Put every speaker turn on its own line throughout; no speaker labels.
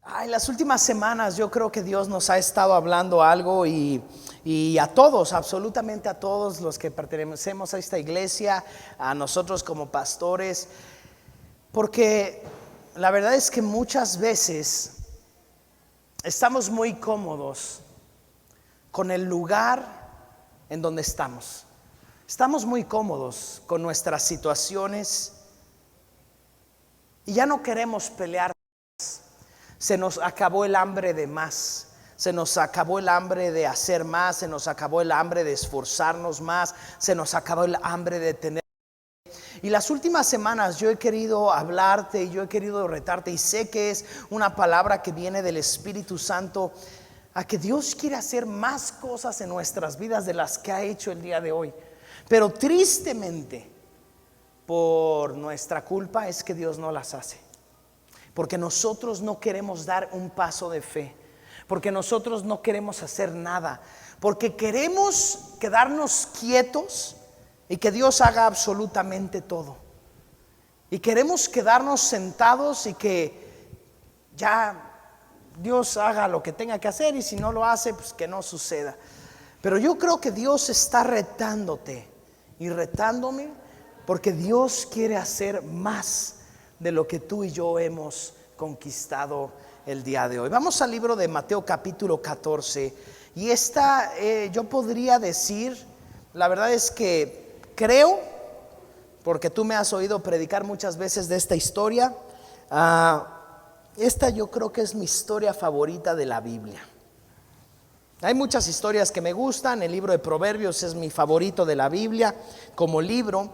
En las últimas semanas yo creo que Dios nos ha estado hablando algo y a todos, absolutamente a todos los que pertenecemos a esta iglesia, a nosotros como pastores, porque la verdad es que muchas veces estamos muy cómodos con el lugar en donde estamos. Estamos muy cómodos con nuestras situaciones y ya no queremos pelear. Se nos acabó el hambre de más, se nos acabó el hambre de hacer más, se nos acabó el hambre de esforzarnos más, se nos acabó el hambre de tener. Y las últimas semanas yo he querido hablarte y yo he querido retarte, y sé que es una palabra que viene del Espíritu Santo, a que Dios quiere hacer más cosas en nuestras vidas de las que ha hecho el día de hoy. Pero tristemente, por nuestra culpa es que Dios no las hace. Porque nosotros no queremos dar un paso de fe, porque nosotros no queremos hacer nada, porque queremos quedarnos quietos y que Dios haga absolutamente todo. Y queremos quedarnos sentados y que ya Dios haga lo que tenga que hacer, y si no lo hace, pues que no suceda. Pero yo creo que Dios está retándote y retándome, porque Dios quiere hacer más de lo que tú y yo hemos conquistado el día de hoy. Vamos al libro de Mateo capítulo 14. Y esta yo podría decir, la verdad es que creo, porque tú me has oído predicar muchas veces de esta historia, esta yo creo que es mi historia favorita de la Biblia. Hay muchas historias que me gustan. El libro de Proverbios es mi favorito de la Biblia como libro,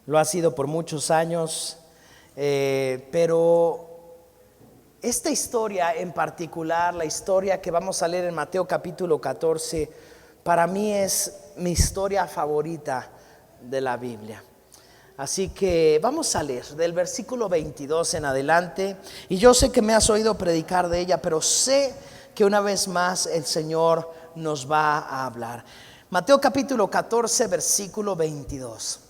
lo ha sido por muchos años. Pero esta historia en particular, la historia que vamos a leer en Mateo capítulo 14, para mí es mi historia favorita de la Biblia. Así que vamos a leer del versículo 22 en adelante. Y yo sé que me has oído predicar de ella, pero sé que una vez más el Señor nos va a hablar. Mateo capítulo 14, versículo 22.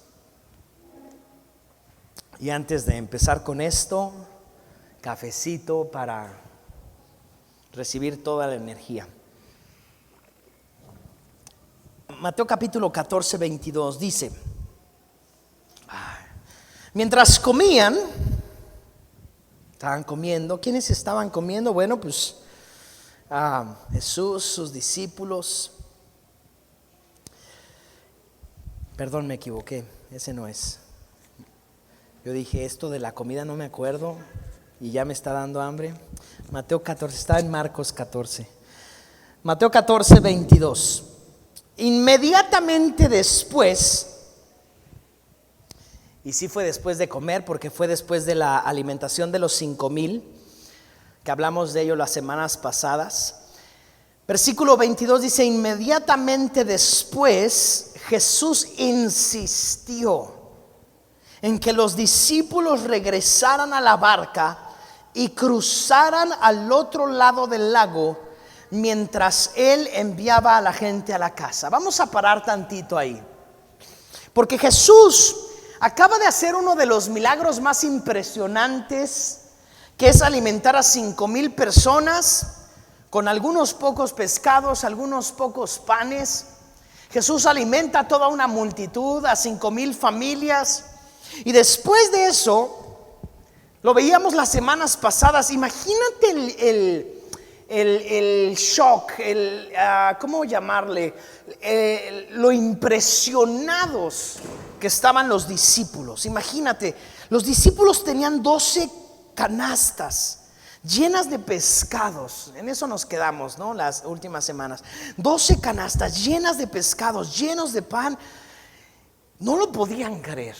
Y antes de empezar con esto, cafecito para recibir toda la energía. Mateo capítulo 14, 22 dice: mientras comían, estaban comiendo. ¿Quiénes estaban comiendo? Bueno, pues Jesús, sus discípulos. Perdón, me equivoqué, ese no es. Yo dije, esto de la comida no me acuerdo y ya me está dando hambre. Mateo 14, está en Marcos 14. Mateo 14, 22. Inmediatamente después, y sí fue después de comer, porque fue después de la alimentación de los 5,000, que hablamos de ello las semanas pasadas. Versículo 22 dice: inmediatamente después Jesús insistió en que los discípulos regresaran a la barca y cruzaran al otro lado del lago, mientras él enviaba a la gente a la casa. Vamos a parar tantito ahí, porque Jesús acaba de hacer uno de los milagros más impresionantes, que es alimentar a 5,000 personas con algunos pocos pescados, algunos pocos panes. Jesús alimenta a toda una multitud, a 5,000 familias. Y después de eso, lo veíamos las semanas pasadas. Imagínate el shock, ¿cómo llamarle? Lo impresionados que estaban los discípulos. Imagínate, los discípulos tenían 12 canastas llenas de pescados. En eso nos quedamos, ¿no? Las últimas semanas. 12 canastas llenas de pescados, llenos de pan. No lo podían creer,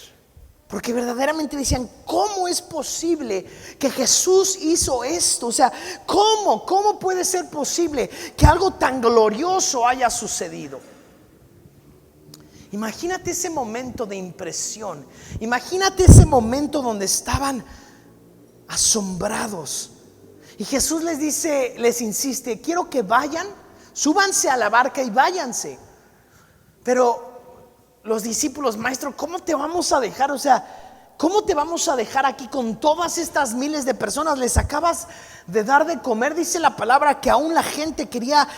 porque verdaderamente decían, ¿cómo es posible que Jesús hizo esto? O sea, ¿cómo puede ser posible que algo tan glorioso haya sucedido? Imagínate ese momento de impresión. Imagínate ese momento donde estaban asombrados. Y Jesús les dice, les insiste, quiero que vayan, súbanse a la barca y váyanse. Pero los discípulos, maestro, ¿cómo te vamos a dejar? O sea, ¿Cómo te vamos a dejar aquí con todas estas miles de personas? Les acabas de dar de comer. Dice la palabra que aún la gente quería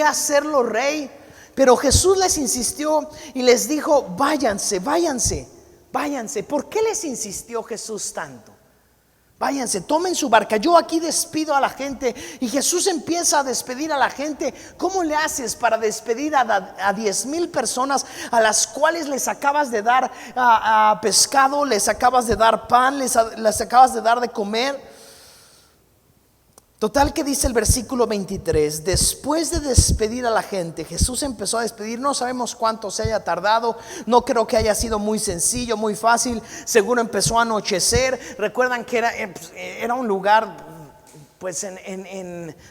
hacerlo rey. Pero Jesús les insistió y les dijo: váyanse, váyanse, váyanse. ¿Por qué les insistió Jesús tanto? Váyanse, tomen su barca. Yo aquí despido a la gente. Y Jesús empieza a despedir a la gente. ¿Cómo le haces para despedir a 10,000 personas a las cuales les acabas de dar pescado, les acabas de dar pan, les acabas de dar de comer? Total, que dice el versículo 23: después de despedir a la gente, Jesús empezó a despedir. No sabemos cuánto se haya tardado. No creo que haya sido muy sencillo, muy fácil. Seguro empezó a anochecer. Recuerdan que era un lugar pues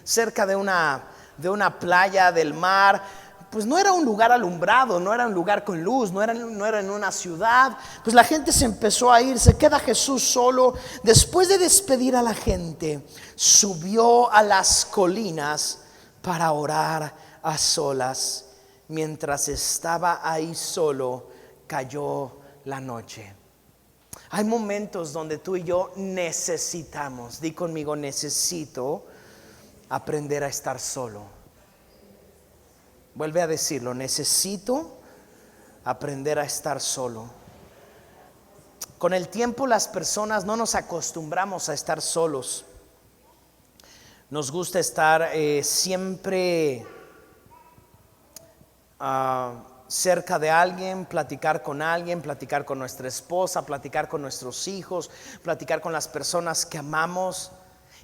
cerca de una playa del mar. Pues no era un lugar alumbrado, no era un lugar con luz, no era en una ciudad. Pues la gente se empezó a ir, se queda Jesús solo. Después de despedir a la gente, subió a las colinas para orar a solas. Mientras estaba ahí solo, cayó la noche. Hay momentos donde tú y yo necesitamos, di conmigo, necesito aprender a estar solo. Vuelve a decirlo: necesito aprender a estar solo. Con el tiempo las personas no nos acostumbramos a estar solos. Nos gusta estar siempre cerca de alguien, platicar con alguien, platicar con nuestra esposa, platicar con nuestros hijos, platicar con las personas que amamos.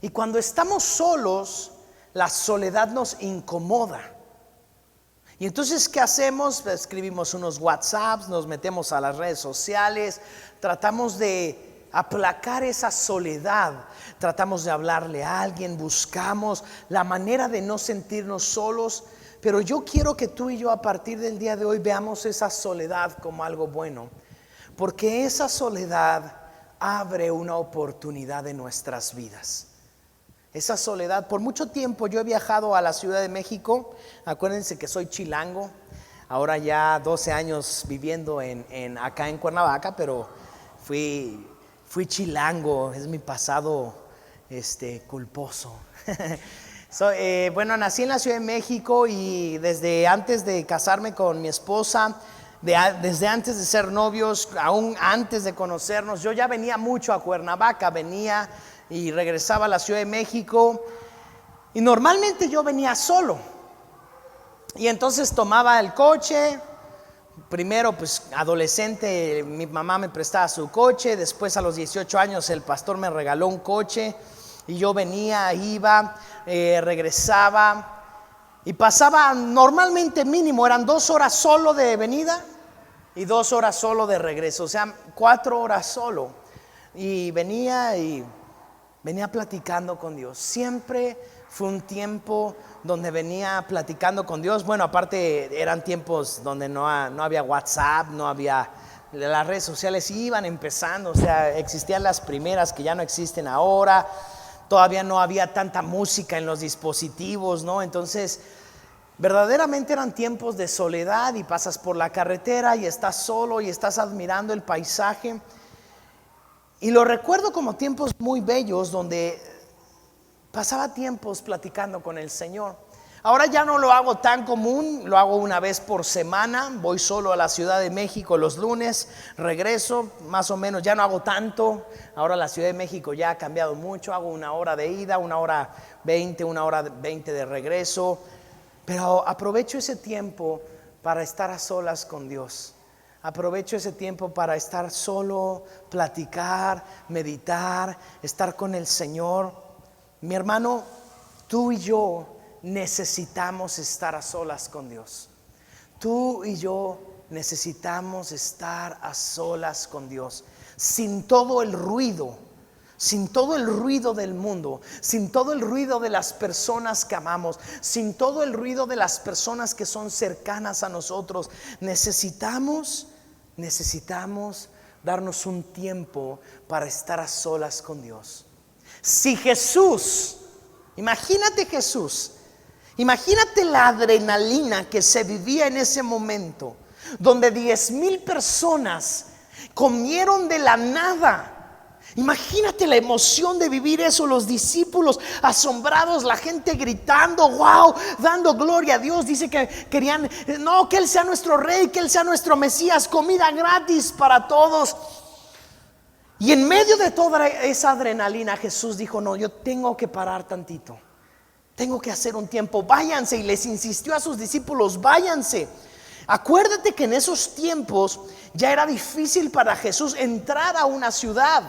Y cuando estamos solos, la soledad nos incomoda. Y entonces, ¿qué hacemos? Escribimos unos WhatsApps, nos metemos a las redes sociales, tratamos de aplacar esa soledad, tratamos de hablarle a alguien, buscamos la manera de no sentirnos solos. Pero yo quiero que tú y yo, a partir del día de hoy, veamos esa soledad como algo bueno, porque esa soledad abre una oportunidad en nuestras vidas. Esa soledad, por mucho tiempo yo he viajado a la Ciudad de México. Acuérdense que soy chilango. Ahora ya 12 años viviendo acá en Cuernavaca, pero fui chilango. Es mi pasado culposo. Bueno, nací en la Ciudad de México y desde antes de casarme con mi esposa, desde antes de ser novios, aún antes de conocernos, yo ya venía mucho a Cuernavaca, venía y regresaba a la Ciudad de México. Y normalmente yo venía solo. Y entonces tomaba el coche. Primero, pues adolescente, mi mamá me prestaba su coche. Después, a los 18 años, el pastor me regaló un coche. Y yo venía, iba, regresaba. Y pasaba normalmente mínimo, eran 2 horas solo de venida y 2 horas solo de regreso. O sea, 4 horas solo. Y venía platicando con Dios. Siempre fue un tiempo donde venía platicando con Dios. Bueno, aparte eran tiempos donde no había WhatsApp, no había, las redes sociales iban empezando. O sea, existían las primeras que ya no existen ahora. Todavía no había tanta música en los dispositivos, ¿no? Entonces, verdaderamente eran tiempos de soledad. Y pasas por la carretera y estás solo y estás admirando el paisaje. Y lo recuerdo como tiempos muy bellos donde pasaba tiempos platicando con el Señor. Ahora ya no lo hago tan común, lo hago una vez por semana. Voy solo a la Ciudad de México los lunes, regreso, más o menos, ya no hago tanto. Ahora la Ciudad de México ya ha cambiado mucho, hago 1 hora de ida, 1 hora 20, 1 hora 20 de regreso. Pero aprovecho ese tiempo para estar a solas con Dios. Aprovecho ese tiempo para estar solo, platicar, meditar, estar con el Señor. Mi hermano, tú y yo necesitamos estar a solas con Dios. Tú y yo necesitamos estar a solas con Dios, sin todo el ruido, sin todo el ruido del mundo, sin todo el ruido de las personas que amamos, sin todo el ruido de las personas que son cercanas a nosotros. Necesitamos darnos un tiempo para estar a solas con Dios. Si Jesús, imagínate la adrenalina que se vivía en ese momento, donde 10,000 personas Comieron de la nada. Imagínate la emoción de vivir eso, los discípulos asombrados, la gente gritando, wow, dando gloria a Dios. Dice que querían, no, que Él sea nuestro rey, que Él sea nuestro Mesías, comida gratis para todos. Y en medio de toda esa adrenalina, Jesús dijo, no, yo tengo que parar tantito, tengo que hacer un tiempo, váyanse. Y les insistió a sus discípulos, váyanse. Acuérdate que en esos tiempos ya era difícil para Jesús entrar a una ciudad.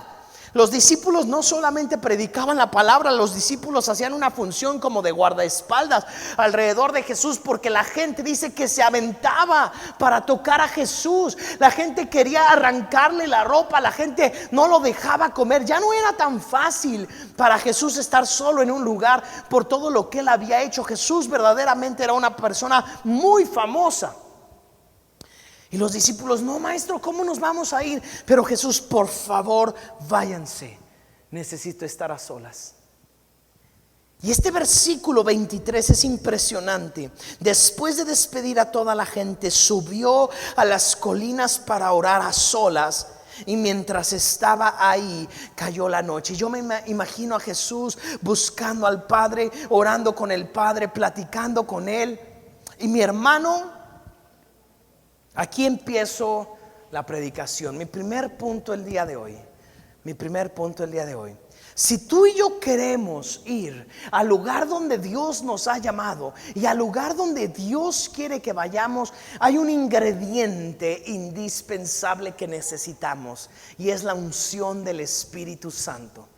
Los discípulos no solamente predicaban la palabra, los discípulos hacían una función como de guardaespaldas alrededor de Jesús, porque la gente dice que se aventaba para tocar a Jesús. La gente quería arrancarle la ropa, la gente no lo dejaba comer. Ya no era tan fácil para Jesús estar solo en un lugar por todo lo que Él había hecho. Jesús verdaderamente era una persona muy famosa. Y los discípulos, no, maestro, ¿cómo nos vamos a ir? Pero Jesús, por favor, váyanse, necesito estar a solas. Y este versículo 23 es impresionante. Después de despedir a toda la gente, subió a las colinas para orar a solas. Y mientras estaba ahí, cayó la noche. Yo me imagino a Jesús buscando al Padre, orando con el Padre, platicando con Él. Y mi hermano, aquí empiezo la predicación. Mi primer punto el día de hoy. Si tú y yo queremos ir al lugar donde Dios nos ha llamado y al lugar donde Dios quiere que vayamos, hay un ingrediente indispensable que necesitamos, y es la unción del Espíritu Santo.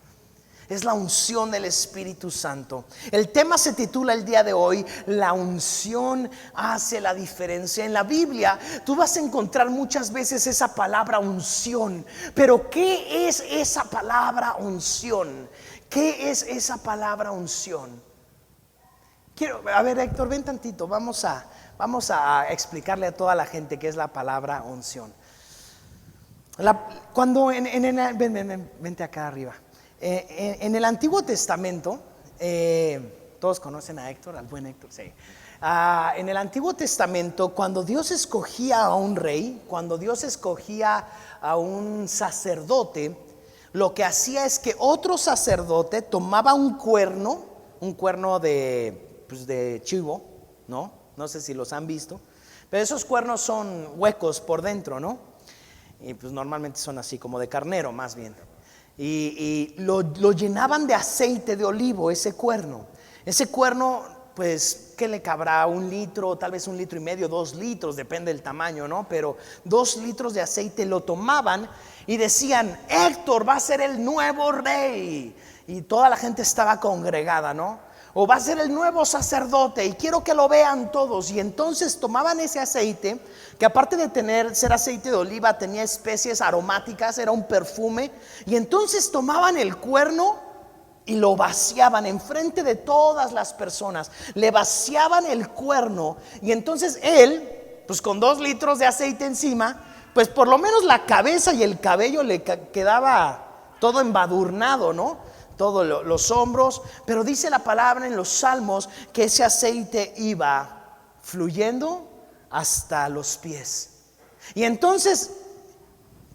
Es la unción del Espíritu Santo. El tema se titula el día de hoy, la unción hace la diferencia. En la Biblia tú vas a encontrar muchas veces esa palabra unción. Pero ¿qué es esa palabra unción? ¿Qué es esa palabra unción? A ver, Héctor, ven tantito. Vamos a explicarle a toda la gente qué es la palabra unción. Vente acá arriba. En el Antiguo Testamento, todos conocen a Héctor, al buen Héctor, sí. En el Antiguo Testamento, cuando Dios escogía a un rey, cuando Dios escogía a un sacerdote, lo que hacía es que otro sacerdote tomaba un cuerno de chivo, no sé si los han visto, pero esos cuernos son huecos por dentro, ¿no? Y pues normalmente son así como de carnero, más bien. Y lo llenaban de aceite de olivo, ese cuerno, pues, ¿qué le cabrá? 1 litro, tal vez 1,5 litros, 2 litros, depende del tamaño, ¿no? Pero 2 litros de aceite lo tomaban y decían, Héctor va a ser el nuevo rey. Y toda la gente estaba congregada, ¿no? O va a ser el nuevo sacerdote y quiero que lo vean todos. Y entonces tomaban ese aceite, que aparte de ser aceite de oliva, tenía especies aromáticas, era un perfume. Y entonces tomaban el cuerno y lo vaciaban enfrente de todas las personas. Le vaciaban el cuerno y entonces él, pues con 2 litros de aceite encima, pues por lo menos la cabeza y el cabello le quedaba todo embadurnado, ¿no? Todos los hombros. Pero dice la palabra en los Salmos que ese aceite iba fluyendo hasta los pies. Y entonces,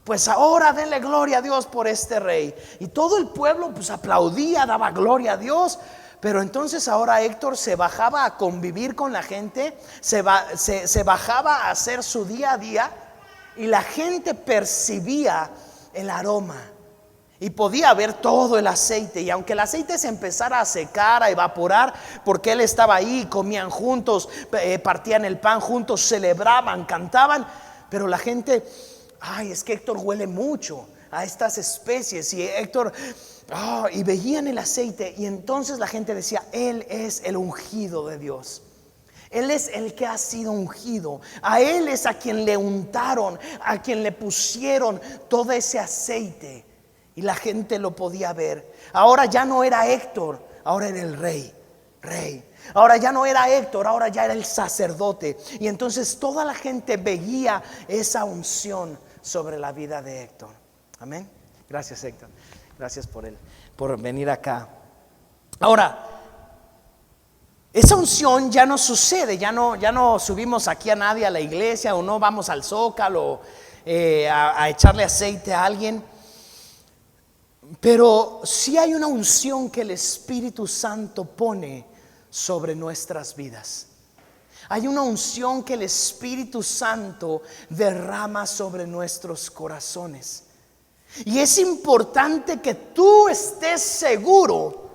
pues ahora denle gloria a Dios por este rey. Y todo el pueblo pues aplaudía, daba gloria a Dios. Pero entonces ahora Héctor se bajaba a convivir con la gente, se bajaba a hacer su día a día, y la gente percibía el aroma. Y podía ver todo el aceite. Y aunque el aceite se empezara a secar, a evaporar, porque él estaba ahí, comían juntos, partían el pan juntos, celebraban, cantaban, pero la gente, ay, es que Héctor huele mucho a estas especies. Y Héctor, y veían el aceite. Y entonces la gente decía, él es el ungido de Dios. Él es el que ha sido ungido. A él es a quien le untaron, a quien le pusieron todo ese aceite. Y la gente lo podía ver. Ahora ya no era Héctor, ahora era el rey. Ahora ya no era Héctor, ahora ya era el sacerdote. Y entonces toda la gente veía esa unción sobre la vida de Héctor. Amén. Gracias, Héctor. Gracias por venir acá. Ahora, esa unción ya no sucede, ya no subimos aquí a nadie a la iglesia, o no vamos al Zócalo. a echarle aceite a alguien. Pero sí hay una unción que el Espíritu Santo pone sobre nuestras vidas. Hay una unción que el Espíritu Santo derrama sobre nuestros corazones. Y es importante que tú estés seguro,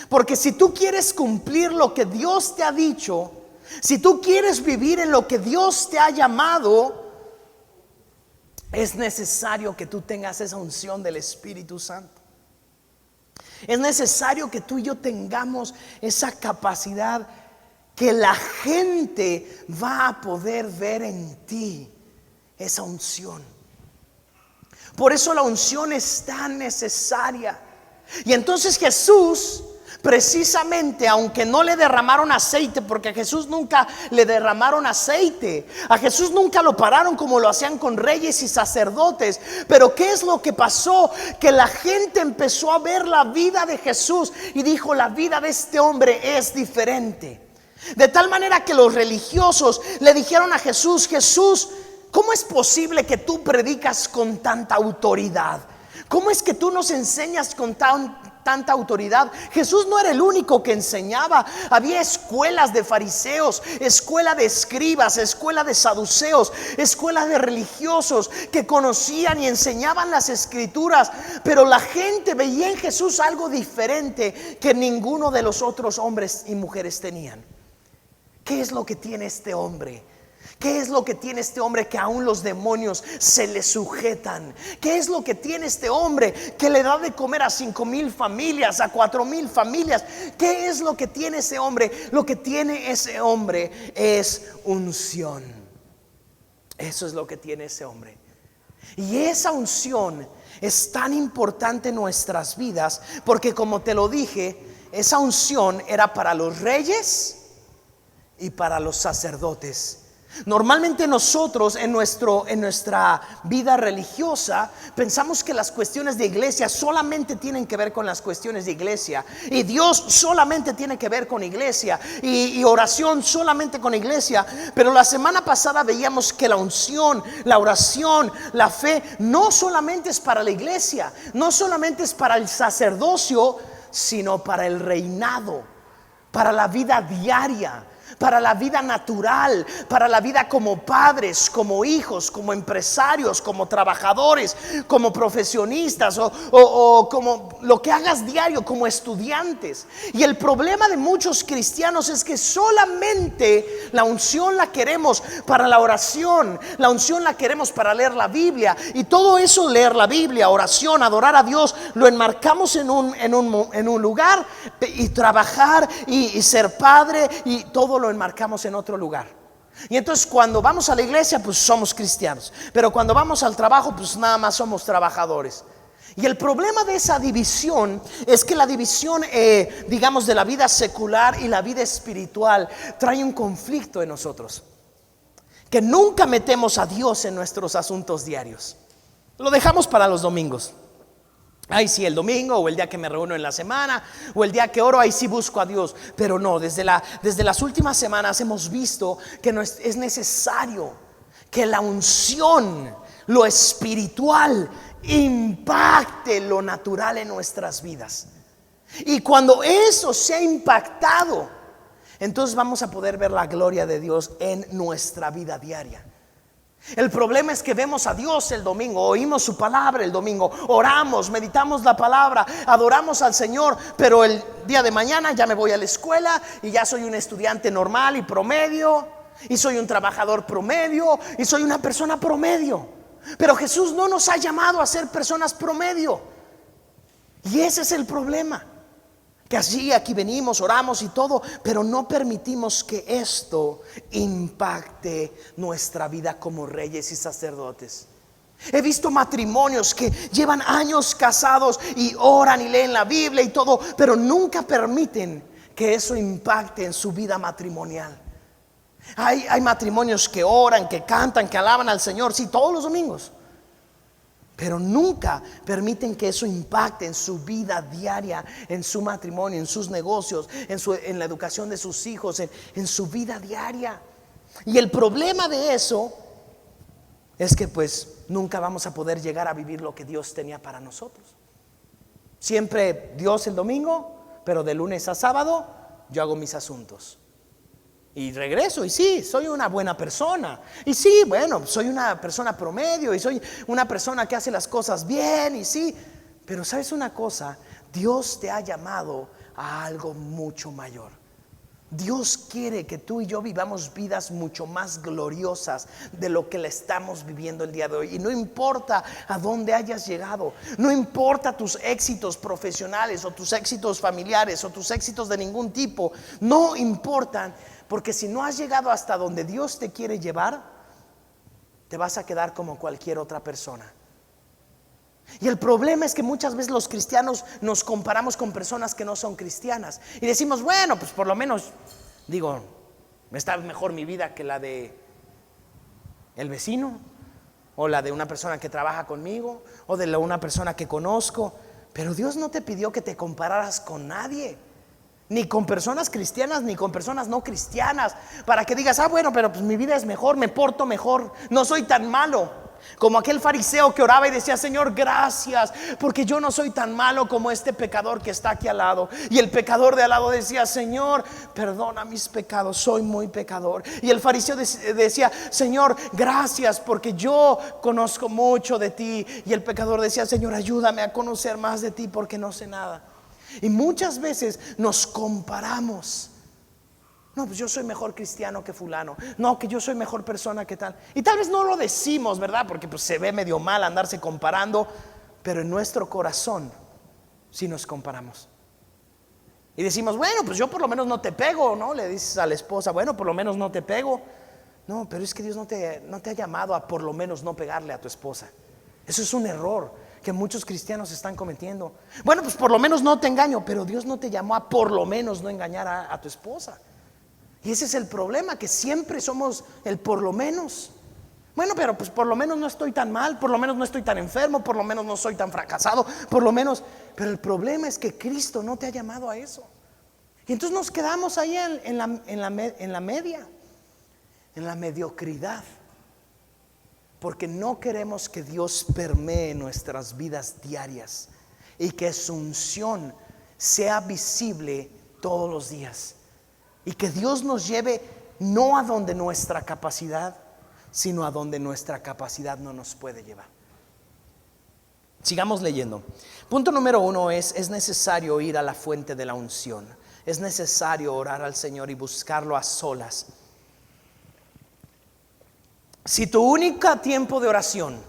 porque si tú quieres cumplir lo que Dios te ha dicho, si tú quieres vivir en lo que Dios te ha llamado, es necesario que tú tengas esa unción del Espíritu Santo. Es necesario que tú y yo tengamos esa capacidad que la gente va a poder ver en ti, esa unción. Por eso la unción es tan necesaria. Y entonces Jesús, precisamente, aunque no le derramaron aceite, porque a Jesús nunca le derramaron aceite, a Jesús nunca lo pararon como lo hacían con reyes y sacerdotes. Pero ¿qué es lo que pasó? Que la gente empezó a ver la vida de Jesús y dijo: la vida de este hombre es diferente. De tal manera que los religiosos le dijeron a Jesús: Jesús, ¿cómo es posible que tú predicas con tanta autoridad? ¿Cómo es que tú nos enseñas con tanta autoridad? Jesús no era el único que enseñaba. Había escuelas de fariseos, escuela de escribas, escuela de saduceos, escuela de religiosos que conocían y enseñaban las escrituras. Pero la gente veía en Jesús algo diferente que ninguno de los otros hombres y mujeres tenían. ¿Qué es lo que tiene este hombre? ¿Qué es lo que tiene este hombre que aún los demonios se le sujetan? ¿Qué es lo que tiene este hombre que le da de comer a 5,000 familias, a 4,000 familias? ¿Qué es lo que tiene ese hombre? Lo que tiene ese hombre es unción. Eso es lo que tiene ese hombre. Y esa unción es tan importante en nuestras vidas, porque como te lo dije, esa unción era para los reyes y para los sacerdotes. Normalmente nosotros en nuestra vida religiosa pensamos que las cuestiones de iglesia solamente tienen que ver con las cuestiones de iglesia, y Dios solamente tiene que ver con iglesia, y oración solamente con iglesia. Pero la semana pasada veíamos que la unción, la oración, la fe no solamente es para la iglesia, no solamente es para el sacerdocio, sino para el reinado, para la vida diaria, para la vida natural, para la vida como padres, como hijos, como empresarios, como trabajadores, como profesionistas, o como lo que hagas diario, como estudiantes. Y el problema de muchos cristianos es que solamente la unción la queremos para la oración, la unción la queremos para leer la Biblia, y todo eso, leer la Biblia, oración, adorar a Dios, lo enmarcamos en un lugar, y trabajar y ser padre, y todo lo enmarcamos en otro lugar. Y entonces cuando vamos a la iglesia, pues somos cristianos, pero cuando vamos al trabajo, pues nada más somos trabajadores. Y el problema de esa división es que la división, digamos, de la vida secular y la vida espiritual trae un conflicto en nosotros, que nunca metemos a Dios en nuestros asuntos diarios. Lo dejamos para los domingos. Ahí sí, el domingo, o el día que me reúno en la semana, o el día que oro, ahí sí busco a Dios. Pero no, desde las últimas semanas hemos visto que es necesario que la unción, lo espiritual, impacte lo natural en nuestras vidas. Y cuando eso se ha impactado, entonces vamos a poder ver la gloria de Dios en nuestra vida diaria. El problema es que vemos a Dios el domingo, oímos su palabra el domingo, oramos, meditamos la palabra, adoramos al Señor, pero el día de mañana ya me voy a la escuela y ya soy un estudiante normal y promedio, y soy un trabajador promedio, y soy una persona promedio. Pero Jesús no nos ha llamado a ser personas promedio, y ese es el problema. Que así aquí venimos, oramos y todo, pero no permitimos que esto impacte nuestra vida como reyes y sacerdotes. He visto matrimonios que llevan años casados y oran y leen la Biblia y todo, pero nunca permiten que eso impacte en su vida matrimonial. Hay matrimonios que oran, que cantan, que alaban al Señor, sí, todos los domingos, pero nunca permiten que eso impacte en su vida diaria, en su matrimonio, en sus negocios, en la educación de sus hijos, en su vida diaria. Y el problema de eso es que pues nunca vamos a poder llegar a vivir lo que Dios tenía para nosotros. Siempre Dios el domingo, pero de lunes a sábado yo hago mis asuntos. Y regreso, y sí, soy una buena persona. Y sí, bueno, soy una persona promedio, y soy una persona que hace las cosas bien, y sí. Pero ¿sabes una cosa? Dios te ha llamado a algo mucho mayor. Dios quiere que tú y yo vivamos vidas mucho más gloriosas de lo que le estamos viviendo el día de hoy. Y no importa a dónde hayas llegado, no importa tus éxitos profesionales o tus éxitos familiares o tus éxitos de ningún tipo, no importan, porque si no has llegado hasta donde Dios te quiere llevar, te vas a quedar como cualquier otra persona. Y el problema es que muchas veces los cristianos nos comparamos con personas que no son cristianas y decimos, bueno, pues por lo menos, digo, está mejor mi vida que la de el vecino, o la de una persona que trabaja conmigo, o de una persona que conozco. Pero Dios no te pidió que te compararas con nadie, ni con personas cristianas, ni con personas no cristianas, para que digas, bueno, pero pues mi vida es mejor, me porto mejor, no soy tan malo. Como aquel fariseo que oraba y decía, Señor, gracias, porque yo no soy tan malo como este pecador que está aquí al lado. Y el pecador de al lado decía, Señor, perdona mis pecados, soy muy pecador. Y el fariseo decía, Señor, gracias, porque yo conozco mucho de ti. Y el pecador decía, Señor, ayúdame a conocer más de ti, porque no sé nada. Y muchas veces nos comparamos. No, pues yo soy mejor cristiano que fulano. No, que yo soy mejor persona que tal. Y tal vez no lo decimos, ¿verdad? Porque pues se ve medio mal andarse comparando. Pero en nuestro corazón sí nos comparamos. Y decimos, bueno, pues yo por lo menos no te pego, ¿no? Le dices a la esposa, bueno, por lo menos no te pego. No, pero es que Dios no te ha llamado a por lo menos no pegarle a tu esposa. Eso es un error que muchos cristianos están cometiendo. Bueno, pues por lo menos no te engaño. Pero Dios no te llamó a por lo menos no engañar a tu esposa. Y ese es el problema, que siempre somos el por lo menos. Bueno, pero pues por lo menos no estoy tan mal, por lo menos no estoy tan enfermo, por lo menos no soy tan fracasado, por lo menos. Pero el problema es que Cristo no te ha llamado a eso. Y entonces nos quedamos ahí en la media, en la mediocridad, porque no queremos que Dios permee nuestras vidas diarias y que su unción sea visible todos los días. Y que Dios nos lleve no a donde nuestra capacidad, sino a donde nuestra capacidad no nos puede llevar. Sigamos leyendo. Punto número 1 es necesario ir a la fuente de la unción. Es necesario orar al Señor y buscarlo a solas. Si tu único tiempo de oración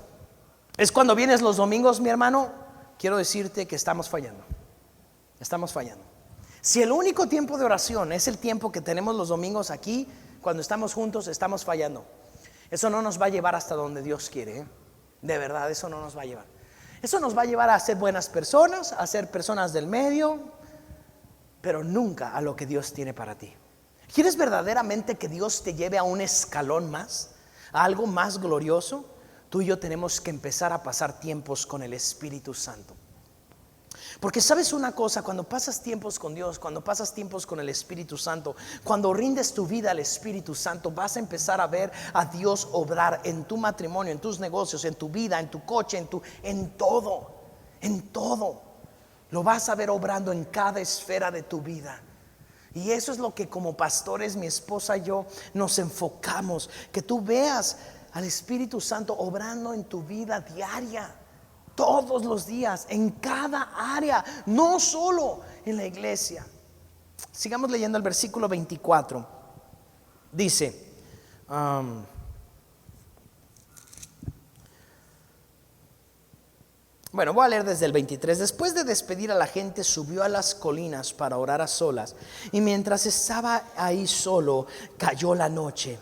es cuando vienes los domingos, mi hermano, quiero decirte que estamos fallando. Estamos fallando. Si el único tiempo de oración es el tiempo que tenemos los domingos aquí, cuando estamos juntos, estamos fallando. Eso no nos va a llevar hasta donde Dios quiere, ¿eh? De verdad, eso no nos va a llevar. Eso nos va a llevar a ser buenas personas, a ser personas del medio, pero nunca a lo que Dios tiene para ti. ¿Quieres verdaderamente que Dios te lleve a un escalón más, a algo más glorioso? Tú y yo tenemos que empezar a pasar tiempos con el Espíritu Santo. Porque sabes una cosa, cuando pasas tiempos con Dios, cuando pasas tiempos con el Espíritu Santo, cuando rindes tu vida al Espíritu Santo, vas a empezar a ver a Dios obrar en tu matrimonio, en tus negocios, en tu vida, en tu coche, en todo. Lo vas a ver obrando en cada esfera de tu vida. Y eso es lo que como pastores, mi esposa y yo nos enfocamos, que tú veas al Espíritu Santo obrando en tu vida diaria. Todos los días, en cada área, no solo en la iglesia. Sigamos leyendo el versículo 24. Dice, bueno, voy a leer desde el 23. Después de despedir a la gente, subió a las colinas para orar a solas. Y mientras estaba ahí solo, cayó la noche.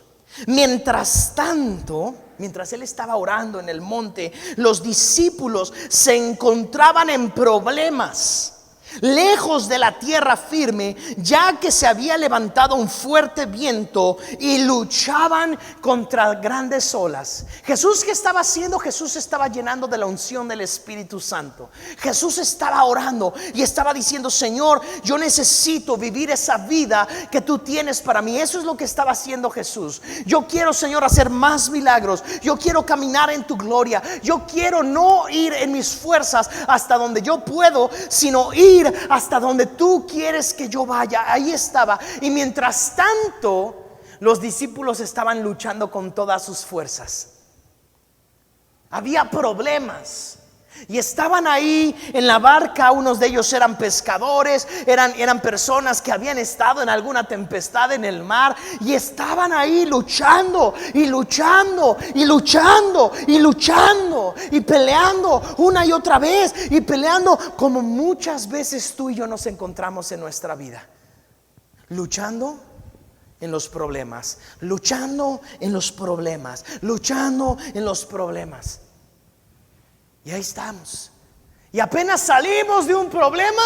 Mientras tanto, mientras él estaba orando en el monte, los discípulos se encontraban en problemas. lejos de la tierra firme, ya que se había levantado un fuerte viento y luchaban contra grandes olas. Jesús, ¿qué estaba haciendo? Jesús estaba llenando de la unción del Espíritu Santo. Jesús estaba orando y estaba diciendo: Señor, yo necesito vivir esa vida que tú tienes para mí. Eso es lo que estaba haciendo Jesús. Yo quiero, Señor, hacer más milagros. Yo quiero caminar en tu gloria. Yo quiero no ir en mis fuerzas hasta donde yo puedo, sino ir hasta donde tú quieres que yo vaya. Ahí estaba. Y mientras tanto, los discípulos estaban luchando con todas sus fuerzas. Había problemas y estaban ahí en la barca. Unos de ellos eran pescadores, eran personas que habían estado en alguna tempestad en el mar, y estaban ahí luchando y luchando y luchando y luchando y peleando una y otra vez, y peleando como muchas veces tú y yo nos encontramos en nuestra vida, luchando en los problemas, luchando en los problemas, luchando en los problemas. Y ahí estamos. Y apenas salimos de un problema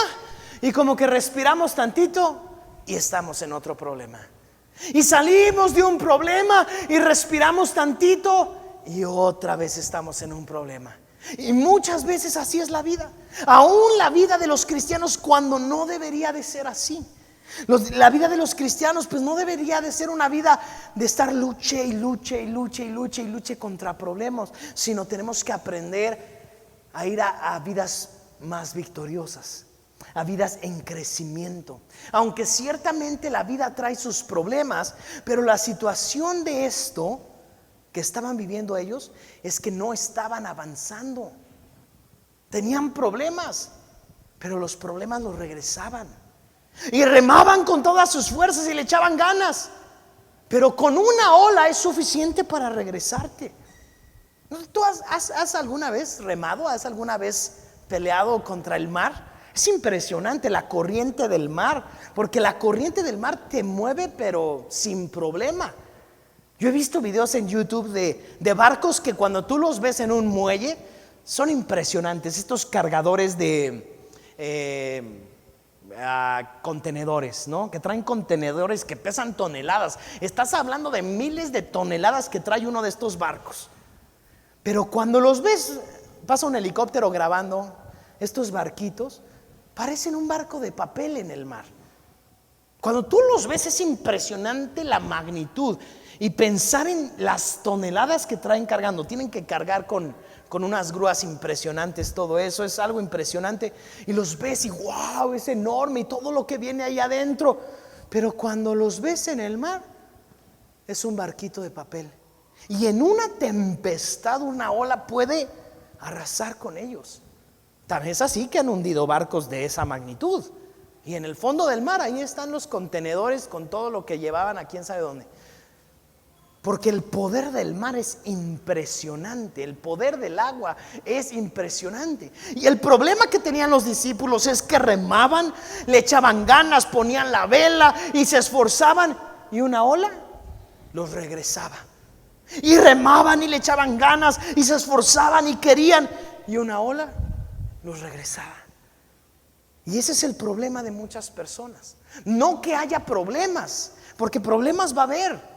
y como que respiramos tantito y estamos en otro problema. Y salimos de un problema y respiramos tantito y otra vez estamos en un problema. Y muchas veces así es la vida. Aún la vida de los cristianos, cuando no debería de ser así. La vida de los cristianos pues no debería de ser una vida de estar luche y luche y luche y luche y luche contra problemas, sino tenemos que aprender a ir a vidas más victoriosas, a vidas en crecimiento. Aunque ciertamente la vida trae sus problemas, pero la situación de esto que estaban viviendo ellos es que no estaban avanzando. Tenían problemas, pero los problemas los regresaban y remaban con todas sus fuerzas y le echaban ganas, pero con una ola es suficiente para regresarte. ¿Tú has alguna vez remado? ¿Has alguna vez peleado contra el mar? Es impresionante la corriente del mar, porque la corriente del mar te mueve pero sin problema. Yo he visto videos en YouTube de barcos que cuando tú los ves en un muelle son impresionantes. Estos cargadores de contenedores, ¿no? Que traen contenedores que pesan toneladas. Estás hablando de miles de toneladas que trae uno de estos barcos. Pero cuando los ves, pasa un helicóptero grabando estos barquitos, parecen un barco de papel en el mar. Cuando tú los ves es impresionante la magnitud, y pensar en las toneladas que traen cargando. Tienen que cargar con unas grúas impresionantes, todo eso es algo impresionante, y los ves y wow, es enorme y todo lo que viene ahí adentro. Pero cuando los ves en el mar, es un barquito de papel. Y en una tempestad, una ola puede arrasar con ellos. Tan es así que han hundido barcos de esa magnitud. Y en el fondo del mar, ahí están los contenedores con todo lo que llevaban a quién sabe dónde. Porque el poder del mar es impresionante. El poder del agua es impresionante. Y el problema que tenían los discípulos es que remaban, le echaban ganas, ponían la vela y se esforzaban, y una ola los regresaba. Y remaban y le echaban ganas y se esforzaban y querían, y una ola los regresaba. Y ese es el problema de muchas personas. No que haya problemas, porque problemas va a haber,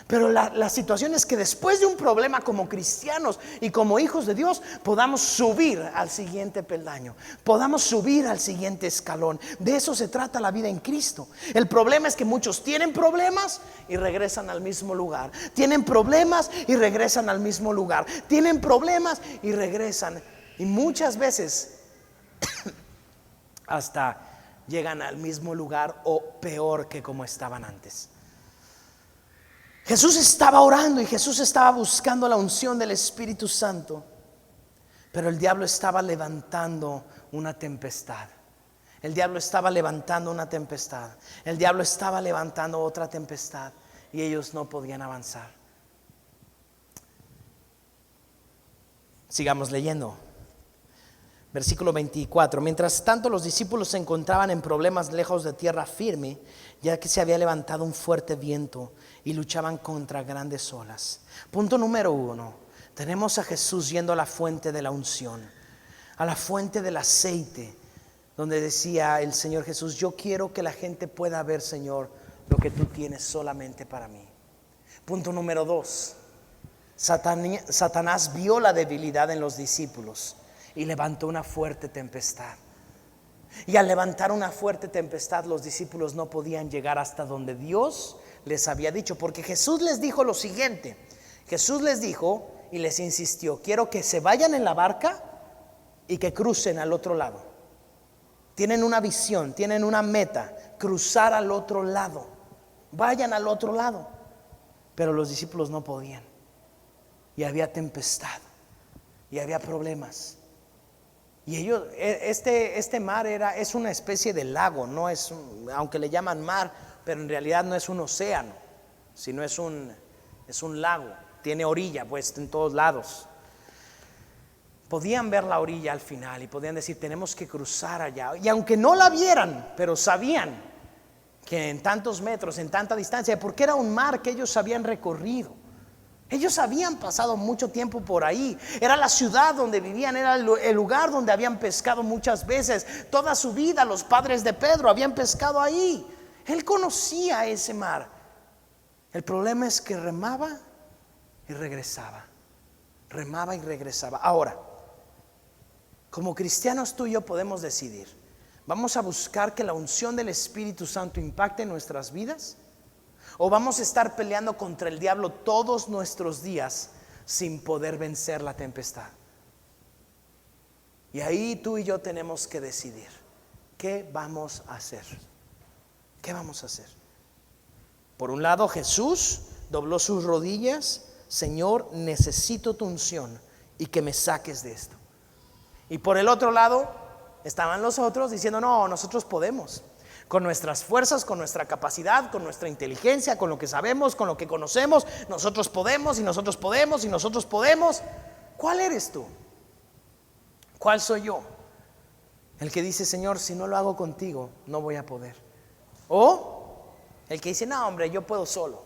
pero la situación es que después de un problema, como cristianos y como hijos de Dios, podamos subir al siguiente peldaño, podamos subir al siguiente escalón. De eso se trata la vida en Cristo. El problema es que muchos tienen problemas y regresan al mismo lugar. Tienen problemas y regresan al mismo lugar. Tienen problemas y regresan. Y muchas veces hasta llegan al mismo lugar o peor que como estaban antes. Jesús estaba orando y Jesús estaba buscando la unción del Espíritu Santo, pero el diablo estaba levantando una tempestad. El diablo estaba levantando una tempestad. El diablo estaba levantando otra tempestad, y ellos no podían avanzar. Sigamos leyendo. Versículo 24. Mientras tanto, los discípulos se encontraban en problemas lejos de tierra firme, ya que se había levantado un fuerte viento y luchaban contra grandes olas. Punto número 1. Tenemos a Jesús yendo a la fuente de la unción, a la fuente del aceite, donde decía el Señor Jesús: yo quiero que la gente pueda ver, Señor, lo que tú tienes solamente para mí. Punto número 2. Satanás vio la debilidad en los discípulos y levantó una fuerte tempestad. Y al levantar una fuerte tempestad, los discípulos no podían llegar hasta donde Dios les había dicho, porque Jesús les dijo lo siguiente. Jesús les dijo y les insistió: quiero que se vayan en la barca y que crucen al otro lado. Tienen una visión, tienen una meta: cruzar al otro lado. Vayan al otro lado. Pero los discípulos no podían. Y había tempestad. Y había problemas. Y ellos, este mar es una especie de lago, no es aunque le llaman mar, pero en realidad no es un océano, sino es un lago. Tiene orilla, pues, en todos lados. Podían ver la orilla al final y podían decir: tenemos que cruzar allá. Y aunque no la vieran, pero sabían que en tantos metros, en tanta distancia, porque era un mar que ellos habían recorrido. Ellos habían pasado mucho tiempo por ahí. Era la ciudad donde vivían, era el lugar donde habían pescado muchas veces. Toda su vida los padres de Pedro habían pescado ahí. Él conocía ese mar. El problema es que remaba y regresaba. Remaba y regresaba. Ahora, como cristianos, tú y yo podemos decidir: ¿vamos a buscar que la unción del Espíritu Santo impacte en nuestras vidas? ¿O vamos a estar peleando contra el diablo todos nuestros días sin poder vencer la tempestad? Y ahí tú y yo tenemos que decidir: ¿qué vamos a hacer? ¿Qué vamos a hacer? Por un lado, Jesús dobló sus rodillas: Señor, necesito tu unción y que me saques de esto. Y por el otro lado estaban los otros diciendo: no, nosotros podemos. Con nuestras fuerzas, con nuestra capacidad, con nuestra inteligencia, con lo que sabemos, con lo que conocemos, nosotros podemos y nosotros podemos y nosotros podemos. ¿Cuál eres tú? ¿Cuál soy yo? El que dice: Señor, si no lo hago contigo, no voy a poder. O el que dice: no, hombre, yo puedo solo.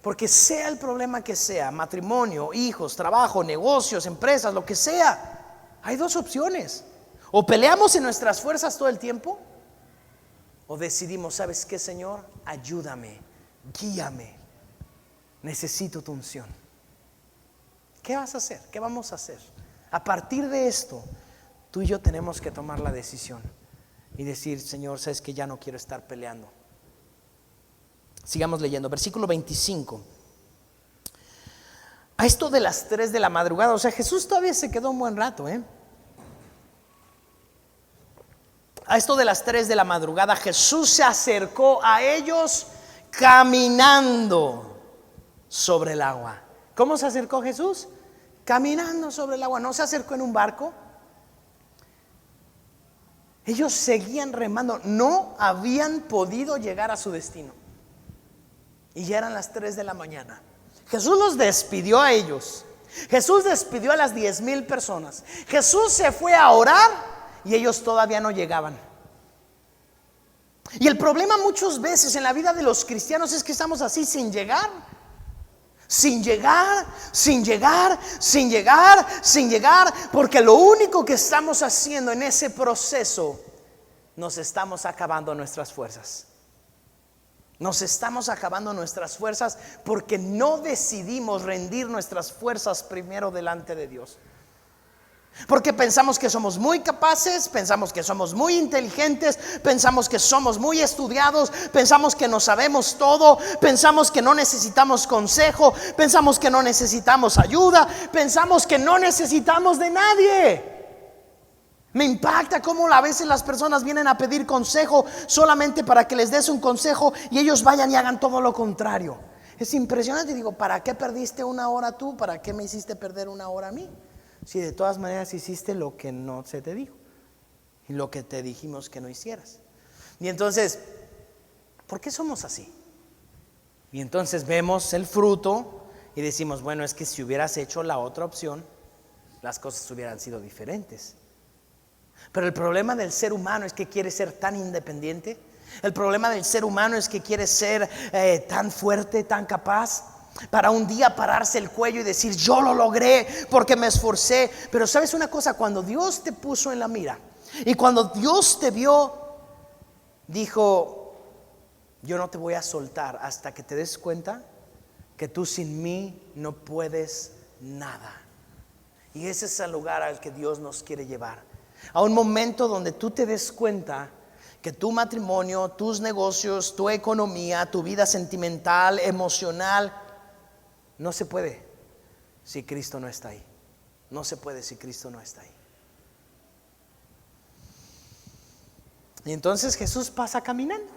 Porque sea el problema que sea, matrimonio, hijos, trabajo, negocios, empresas, lo que sea, hay dos opciones: o peleamos en nuestras fuerzas todo el tiempo, o decidimos: ¿sabes qué, Señor? Ayúdame, guíame, necesito tu unción. ¿Qué vas a hacer? ¿Qué vamos a hacer? A partir de esto, tú y yo tenemos que tomar la decisión y decir: Señor, sabes que ya no quiero estar peleando. Sigamos leyendo, versículo 25. A esto de las 3 de la madrugada, o sea, Jesús todavía se quedó un buen rato, A esto de las 3 de la madrugada, Jesús se acercó a ellos caminando sobre el agua. ¿Cómo se acercó Jesús? Caminando sobre el agua. No se acercó en un barco. Ellos seguían remando. No habían podido llegar a su destino. Y ya eran las 3 de la mañana. Jesús los despidió a ellos. Jesús despidió a las 10,000 personas. Jesús se fue a orar y ellos todavía no llegaban. Y el problema muchas veces en la vida de los cristianos es que estamos así, sin llegar, porque lo único que estamos haciendo en ese proceso, nos estamos acabando nuestras fuerzas. Nos estamos acabando nuestras fuerzas porque no decidimos rendir nuestras fuerzas primero delante de Dios. Porque pensamos que somos muy capaces, pensamos que somos muy inteligentes, pensamos que somos muy estudiados, pensamos que no sabemos todo, pensamos que no necesitamos consejo, pensamos que no necesitamos ayuda, pensamos que no necesitamos de nadie. Me impacta cómo a veces las personas vienen a pedir consejo solamente para que les des un consejo y ellos vayan y hagan todo lo contrario. Es impresionante. Digo: ¿para qué perdiste una hora tú? ¿Para qué me hiciste perder una hora a mí? Si de todas maneras hiciste lo que no se te dijo y lo que te dijimos que no hicieras. Y entonces, ¿por qué somos así? Y entonces vemos el fruto y decimos: bueno, es que si hubieras hecho la otra opción, las cosas hubieran sido diferentes. Pero el problema del ser humano es que quiere ser tan independiente. El problema del ser humano es que quiere ser tan fuerte, tan capaz, para un día pararse el cuello y decir: yo lo logré porque me esforcé. Pero sabes una cosa, cuando Dios te puso en la mira, Y cuando Dios te vio, dijo: yo no te voy a soltar hasta que te des cuenta que tú sin mí no puedes nada. Y ese es el lugar al que Dios nos quiere llevar, a un momento donde tú te des cuenta que tu matrimonio, tus negocios, tu economía, tu vida sentimental, emocional, no se puede si Cristo no está ahí. No se puede si Cristo no está ahí. Y entonces Jesús pasa caminando.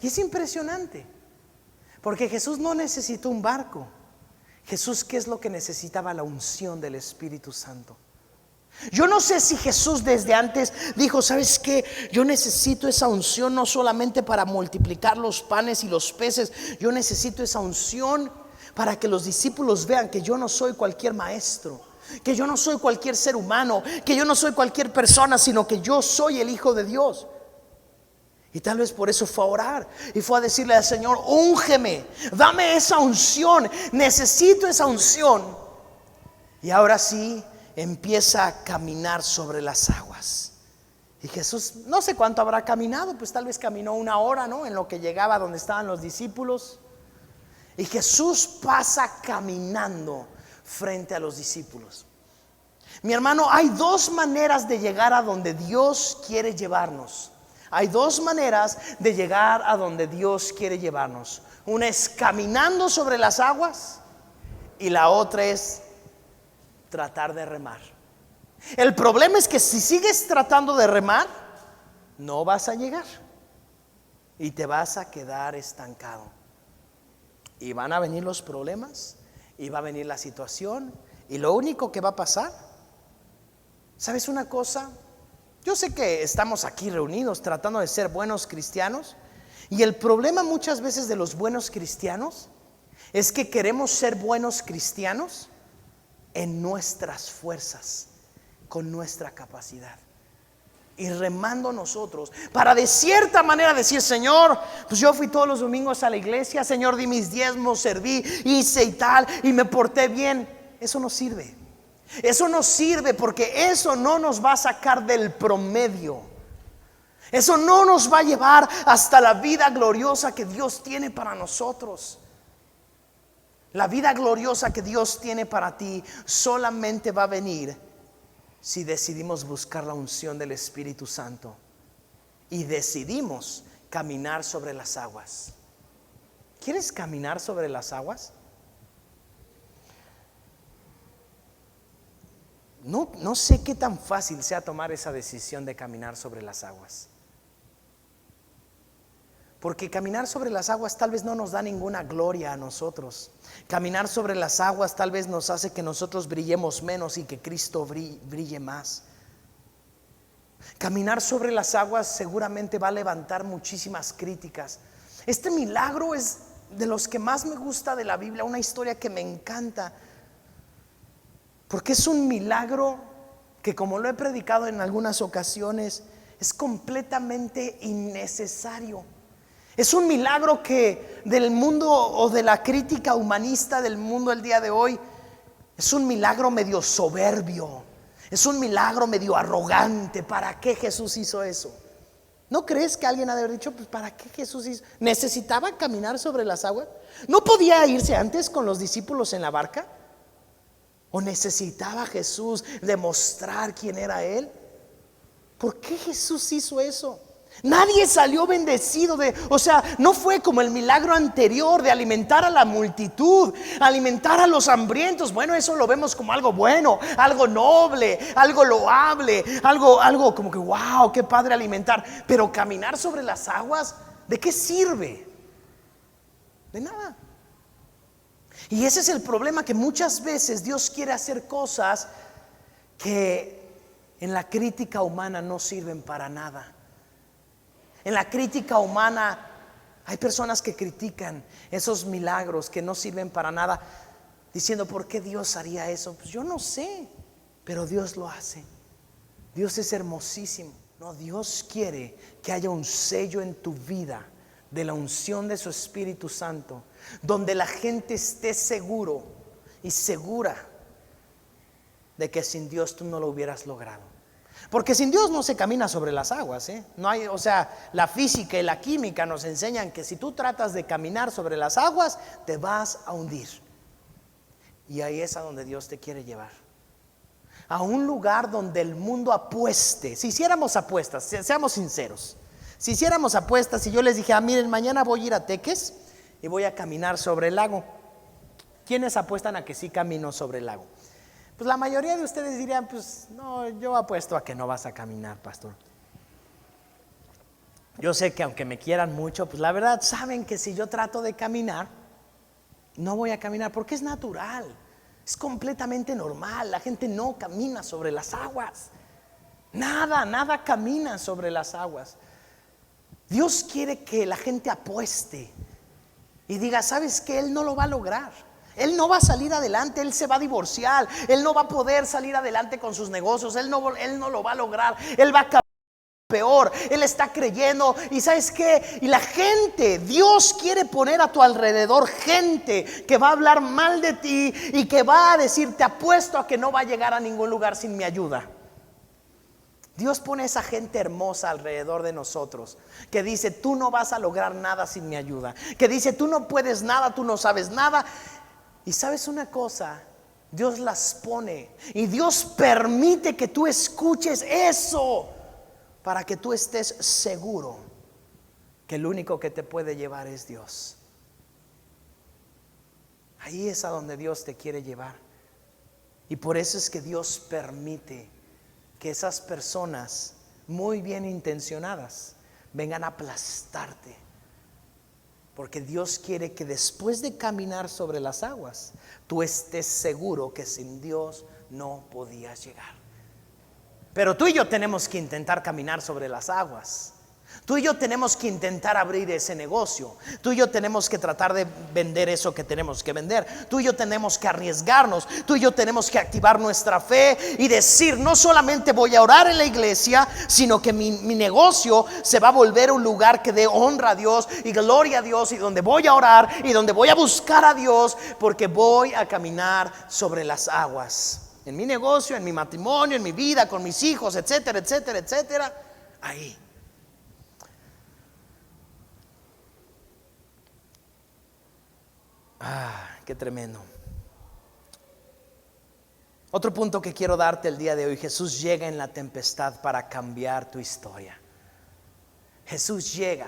Y es impresionante, porque Jesús no necesitó un barco. Jesús, ¿qué es lo que necesitaba? La unción del Espíritu Santo. Yo no sé si Jesús desde antes dijo: ¿sabes qué? Yo necesito esa unción no solamente para multiplicar los panes y los peces. Yo necesito esa unción para que los discípulos vean que yo no soy cualquier maestro, que yo no soy cualquier ser humano, que yo no soy cualquier persona, sino que yo soy el Hijo de Dios. Y tal vez por eso fue a orar y fue a decirle al Señor: úngeme, dame esa unción, necesito esa unción. Y ahora sí empieza a caminar sobre las aguas. Y Jesús, no sé cuánto habrá caminado, pues tal vez caminó 1 hora, ¿no? En lo que llegaba donde estaban los discípulos. Y Jesús pasa caminando frente a los discípulos. Mi hermano, hay 2 maneras de llegar a donde Dios quiere llevarnos. Hay 2 maneras de llegar a donde Dios quiere llevarnos. Una es caminando sobre las aguas y la otra es tratar de remar. El problema es que si sigues tratando de remar, no vas a llegar y te vas a quedar estancado. Y van a venir los problemas y va a venir la situación, y lo único que va a pasar, ¿sabes una cosa? Yo sé que estamos aquí reunidos tratando de ser buenos cristianos, y el problema muchas veces de los buenos cristianos es que queremos ser buenos cristianos en nuestras fuerzas, con nuestra capacidad, y remando nosotros para de cierta manera decir: Señor, pues yo fui todos los domingos a la iglesia, Señor, di mis diezmos, serví, hice y tal, y me porté bien. Eso no sirve. Eso no sirve, porque eso no nos va a sacar del promedio. Eso no nos va a llevar hasta la vida gloriosa que Dios tiene para nosotros. La vida gloriosa que Dios tiene para ti solamente va a venir si decidimos buscar la unción del Espíritu Santo y decidimos caminar sobre las aguas. ¿Quieres caminar sobre las aguas? No sé qué tan fácil sea tomar esa decisión de caminar sobre las aguas, porque caminar sobre las aguas tal vez no nos da ninguna gloria a nosotros. Caminar sobre las aguas tal vez nos hace que nosotros brillemos menos y que Cristo brille más. Caminar sobre las aguas seguramente va a levantar muchísimas críticas. Este milagro es de los que más me gusta de la Biblia, una historia que me encanta, porque es un milagro que, como lo he predicado en algunas ocasiones, es completamente innecesario. Es un milagro que del mundo, o de la crítica humanista del mundo el día de hoy, es un milagro medio soberbio, es un milagro medio arrogante. ¿Para qué Jesús hizo eso? ¿No crees que alguien ha de haber dicho: pues ¿para qué Jesús hizo? ¿Necesitaba caminar sobre las aguas? ¿No podía irse antes con los discípulos en la barca? ¿O necesitaba Jesús demostrar quién era Él? ¿Por qué Jesús hizo eso? Nadie salió bendecido o sea, no fue como el milagro anterior de alimentar a la multitud, alimentar a los hambrientos. Bueno, eso lo vemos como algo bueno, algo noble, algo loable, algo como que wow, qué padre alimentar. Pero caminar sobre las aguas, ¿de qué sirve? De nada. Y ese es el problema, que muchas veces Dios quiere hacer cosas que en la crítica humana no sirven para nada. En la crítica humana hay personas que critican esos milagros que no sirven para nada, diciendo: ¿por qué Dios haría eso? Pues yo no sé, pero Dios lo hace. Dios es hermosísimo. No, Dios quiere que haya un sello en tu vida de la unción de su Espíritu Santo, donde la gente esté seguro y segura de que sin Dios tú no lo hubieras logrado. Porque sin Dios no se camina sobre las aguas, ¿eh? No hay, o sea, la física y la química nos enseñan que si tú tratas de caminar sobre las aguas, te vas a hundir. Y ahí es a donde Dios te quiere llevar. A un lugar donde el mundo apueste. Si hiciéramos apuestas, seamos sinceros. Si hiciéramos apuestas y yo les dije, miren, mañana voy a ir a Teques y voy a caminar sobre el lago. ¿Quiénes apuestan a que sí camino sobre el lago? Pues la mayoría de ustedes dirían, pues no, yo apuesto a que no vas a caminar, pastor. Yo sé que aunque me quieran mucho, pues la verdad saben que si yo trato de caminar, no voy a caminar porque es natural, es completamente normal. La gente no camina sobre las aguas. Nada camina sobre las aguas. Dios quiere que la gente apueste y diga, ¿sabes qué? Él no lo va a lograr. Él no va a salir adelante, él se va a divorciar, él no va a poder salir adelante con sus negocios, él no lo va a lograr, él va a acabar peor, él está creyendo. Y ¿sabes qué? Y la gente, Dios quiere poner a tu alrededor gente que va a hablar mal de ti y que va a decir, te apuesto a que no va a llegar a ningún lugar sin mi ayuda. Dios pone esa gente hermosa alrededor de nosotros que dice, tú no vas a lograr nada sin mi ayuda, que dice, tú no puedes nada, tú no sabes nada. Y sabes una cosa, Dios las pone y Dios permite que tú escuches eso para que tú estés seguro que el único que te puede llevar es Dios. Ahí es a donde Dios te quiere llevar. Y por eso es que Dios permite que esas personas muy bien intencionadas vengan a aplastarte. Porque Dios quiere que después de caminar sobre las aguas, tú estés seguro que sin Dios no podías llegar. Pero tú y yo tenemos que intentar caminar sobre las aguas. Tú y yo tenemos que intentar abrir ese negocio. Tú y yo tenemos que tratar de vender eso que tenemos que vender. Tú y yo tenemos que arriesgarnos. Tú y yo tenemos que activar nuestra fe y decir, no solamente voy a orar en la iglesia, sino que mi negocio se va a volver un lugar que dé honra a Dios y gloria a Dios, y donde voy a orar y donde voy a buscar a Dios, porque voy a caminar sobre las aguas. En mi negocio, en mi matrimonio, en mi vida, con mis hijos, etcétera, etcétera, etcétera. Ahí. Qué tremendo. Otro punto que quiero darte el día de hoy: Jesús llega en la tempestad para cambiar tu historia. Jesús llega.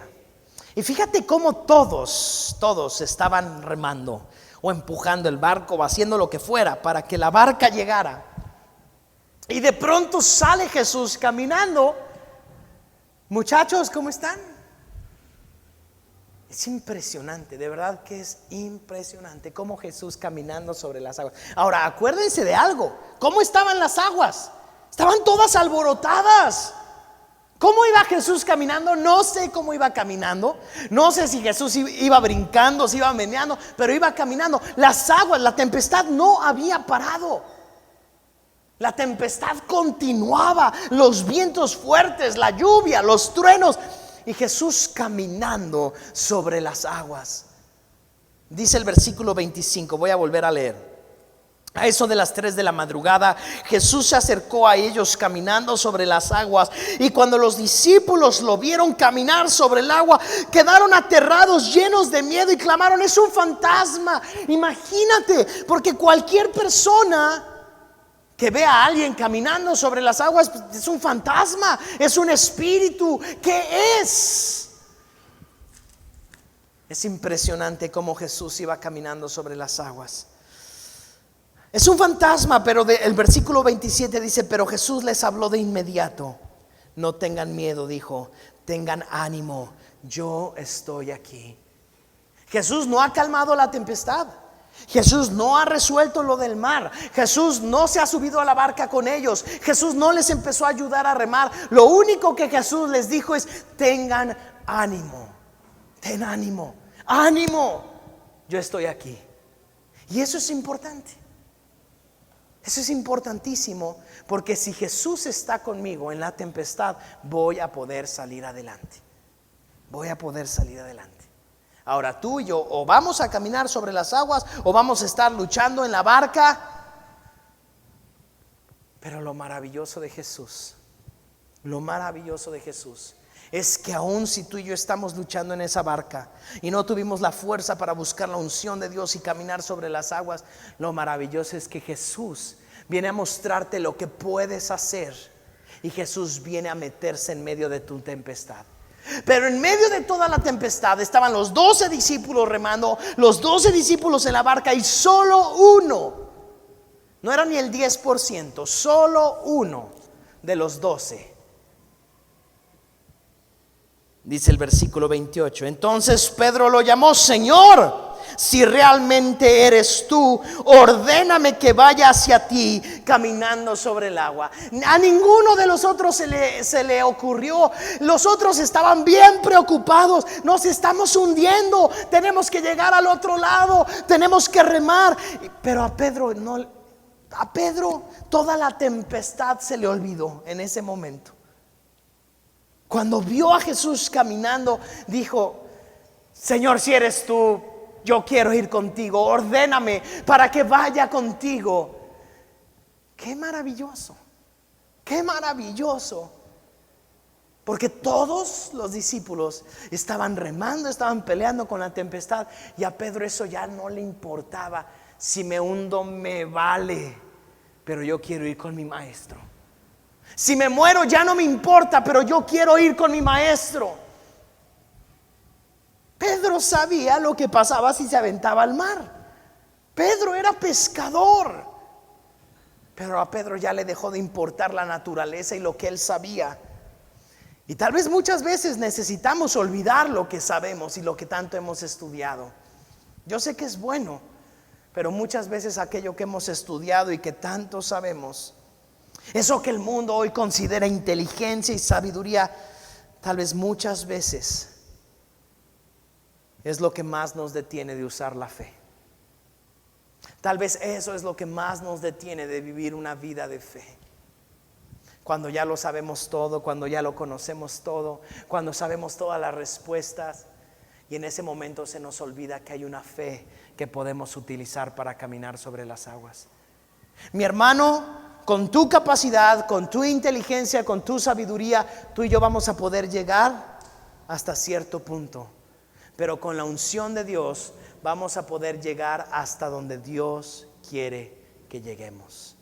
Y fíjate cómo todos estaban remando o empujando el barco o haciendo lo que fuera para que la barca llegara. Y de pronto sale Jesús caminando. Muchachos, ¿cómo están? Es impresionante, de verdad que es impresionante cómo Jesús caminando sobre las aguas. Ahora, acuérdense de algo. ¿Cómo estaban las aguas? Estaban todas alborotadas. ¿Cómo iba Jesús caminando? No sé cómo iba caminando. No sé si Jesús iba brincando, si iba meneando, pero iba caminando. Las aguas, la tempestad no había parado. La tempestad continuaba, los vientos fuertes, la lluvia, los truenos. Y Jesús caminando sobre las aguas. Dice el versículo 25, voy a volver a leer. A eso de las 3 de la madrugada, Jesús se acercó a ellos caminando sobre las aguas. Y cuando los discípulos lo vieron caminar sobre el agua, quedaron aterrados, llenos de miedo, y clamaron: es un fantasma. Imagínate, porque cualquier persona que vea a alguien caminando sobre las aguas, pues, es un fantasma, es un espíritu. ¿Qué es? Es impresionante cómo Jesús iba caminando sobre las aguas. Es un fantasma, pero el versículo 27 dice: pero Jesús les habló de inmediato. No tengan miedo, dijo, tengan ánimo, yo estoy aquí. Jesús no ha calmado la tempestad. Jesús no ha resuelto lo del mar. Jesús no se ha subido a la barca con ellos. Jesús no les empezó a ayudar a remar. Lo único que Jesús les dijo es: tengan ánimo, ten ánimo, ánimo, yo estoy aquí. Y eso es importante. Eso es importantísimo, porque si Jesús está conmigo en la tempestad, voy a poder salir adelante. Voy a poder salir adelante. Ahora tú y yo, o vamos a caminar sobre las aguas, o vamos a estar luchando en la barca. Pero lo maravilloso de Jesús Lo maravilloso de Jesús es que aun si tú y yo estamos luchando en esa barca y no tuvimos la fuerza para buscar la unción de Dios y caminar sobre las aguas, lo maravilloso es que Jesús viene a mostrarte lo que puedes hacer, y Jesús viene a meterse en medio de tu tempestad. Pero en medio de toda la tempestad estaban los 12 discípulos remando, los 12 discípulos en la barca, y solo uno, no era ni el 10%, solo uno de los 12. Dice el versículo 28. Entonces Pedro lo llamó: Señor, si realmente eres tú, ordéname que vaya hacia ti caminando sobre el agua. A ninguno de los otros se le ocurrió. Los otros estaban bien preocupados. Nos estamos hundiendo, tenemos que llegar al otro lado, tenemos que remar. Pero a Pedro no, a Pedro toda la tempestad se le olvidó en ese momento. Cuando vio a Jesús caminando, dijo: Señor, si eres tú, yo quiero ir contigo, ordéname para que vaya contigo. Qué maravilloso, qué maravilloso. Porque todos los discípulos estaban remando, estaban peleando con la tempestad, y a Pedro eso ya no le importaba. Si me hundo me vale, pero yo quiero ir con mi maestro. Si me muero ya no me importa, pero yo quiero ir con mi maestro. Pedro sabía lo que pasaba si se aventaba al mar. Pedro era pescador, pero a Pedro ya le dejó de importar la naturaleza y lo que él sabía. Y tal vez muchas veces necesitamos olvidar lo que sabemos y lo que tanto hemos estudiado. Yo sé que es bueno, pero muchas veces aquello que hemos estudiado y que tanto sabemos, eso que el mundo hoy considera inteligencia y sabiduría, tal vez muchas veces es lo que más nos detiene de usar la fe. Tal vez eso es lo que más nos detiene de vivir una vida de fe. Cuando ya lo sabemos todo, cuando ya lo conocemos todo, cuando sabemos todas las respuestas, y en ese momento se nos olvida que hay una fe que podemos utilizar para caminar sobre las aguas. Mi hermano, con tu capacidad, con tu inteligencia, con tu sabiduría, tú y yo vamos a poder llegar hasta cierto punto. Pero con la unción de Dios vamos a poder llegar hasta donde Dios quiere que lleguemos.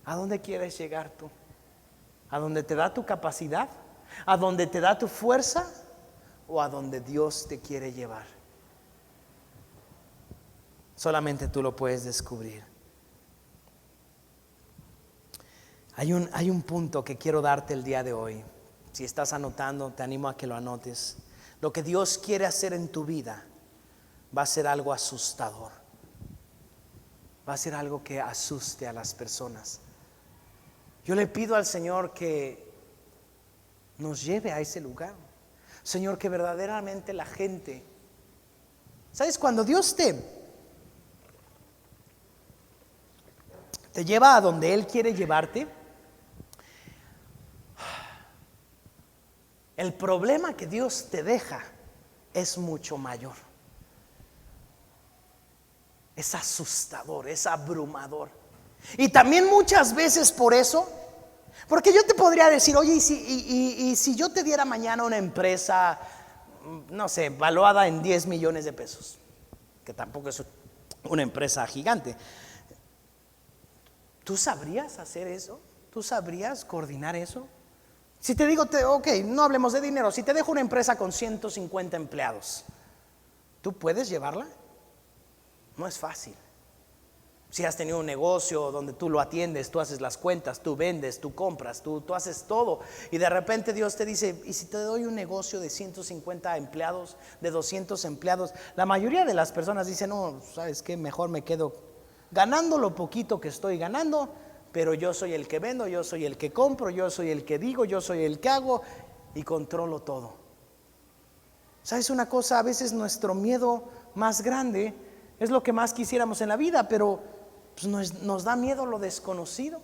¿A dónde quieres llegar tú? ¿A donde te da tu capacidad? ¿A donde te da tu fuerza? ¿O a donde Dios te quiere llevar? Solamente tú lo puedes descubrir. Hay un punto que quiero darte el día de hoy. Si estás anotando, te animo a que lo anotes. Lo que Dios quiere hacer en tu vida va a ser algo asustador. Va a ser algo que asuste a las personas. Yo le pido al Señor que nos lleve a ese lugar. Señor, que verdaderamente la gente, ¿sabes? Cuando Dios te lleva a donde Él quiere llevarte, el problema que Dios te deja es mucho mayor. Es asustador, es abrumador. Y también muchas veces por eso, porque yo te podría decir: oye, y si yo te diera mañana una empresa, no sé, valuada en 10 millones de pesos, que tampoco es una empresa gigante, ¿tú sabrías hacer eso? ¿Tú sabrías coordinar eso? Si te digo, ok, no hablemos de dinero, si te dejo una empresa con 150 empleados, ¿tú puedes llevarla? No es fácil. Si has tenido un negocio donde tú lo atiendes, tú haces las cuentas, tú vendes, tú compras, tú haces todo, y de repente Dios te dice: ¿y si te doy un negocio de 150 empleados, de 200 empleados? La mayoría de las personas dicen: no, ¿sabes qué? Mejor me quedo ganando lo poquito que estoy ganando, pero yo soy el que vendo, yo soy el que compro, yo soy el que digo, yo soy el que hago y controlo todo. ¿Sabes una cosa? A veces nuestro miedo más grande es lo que más quisiéramos en la vida, pero pues nos da miedo lo desconocido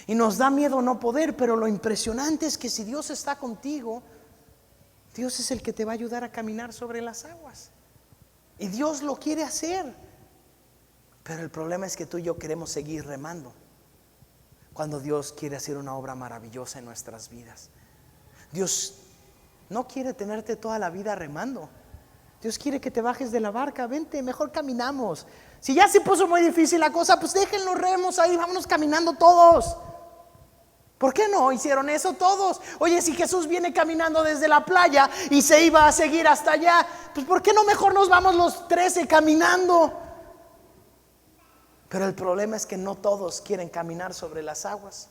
y nos da miedo no poder. Pero lo impresionante es que si Dios está contigo, Dios es el que te va a ayudar a caminar sobre las aguas, y Dios lo quiere hacer. Pero el problema es que tú y yo queremos seguir remando. cuando Dios quiere hacer una obra maravillosa en nuestras vidas. Dios no quiere tenerte toda la vida remando. Dios quiere que te bajes de la barca. Vente, mejor caminamos. Si ya se puso muy difícil la cosa, pues dejen los remos ahí, vámonos caminando todos. ¿Por qué no hicieron eso todos? Oye, si Jesús viene caminando desde la playa y se iba a seguir hasta allá, pues ¿por qué no mejor nos vamos los 13 caminando? Pero el problema es que no todos quieren caminar sobre las aguas.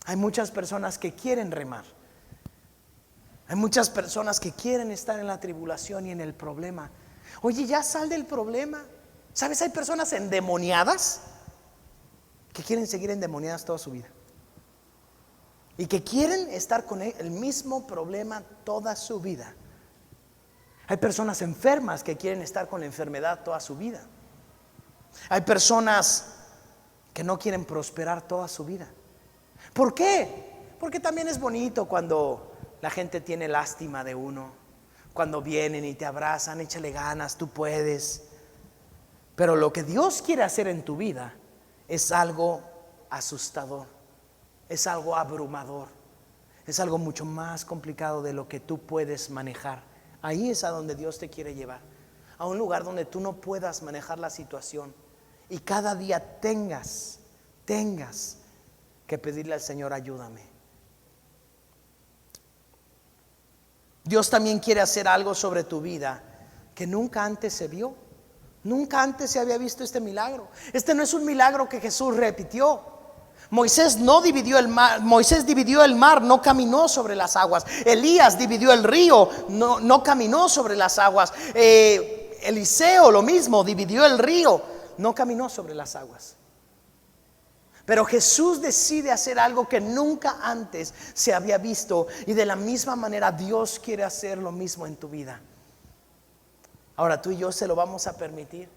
Hay muchas personas que quieren remar. Hay muchas personas que quieren estar en la tribulación y en el problema. Oye, ya sal del problema. ¿Sabes? Hay personas endemoniadas que quieren seguir endemoniadas toda su vida y que quieren estar con el mismo problema toda su vida. Hay personas enfermas que quieren estar con la enfermedad toda su vida. Hay personas que no quieren prosperar toda su vida. ¿Por qué? Porque también es bonito cuando la gente tiene lástima de uno, cuando vienen y te abrazan, échale ganas, tú puedes. Pero lo que Dios quiere hacer en tu vida es algo asustador, es algo abrumador, es algo mucho más complicado de lo que tú puedes manejar. Ahí es a donde Dios te quiere llevar, a un lugar donde tú no puedas manejar la situación y cada día tengas que pedirle al Señor, ayúdame. Dios también quiere hacer algo sobre tu vida que nunca antes se vio. Nunca antes se había visto este milagro. Este no es un milagro que Jesús repitió. Moisés dividió el mar, no caminó sobre las aguas. Elías dividió el río, no caminó sobre las aguas. Eliseo lo mismo, dividió el río, no caminó sobre las aguas. Pero Jesús decide hacer algo que nunca antes se había visto, y de la misma manera Dios quiere hacer lo mismo en tu vida. Ahora tú y yo se lo vamos a permitir.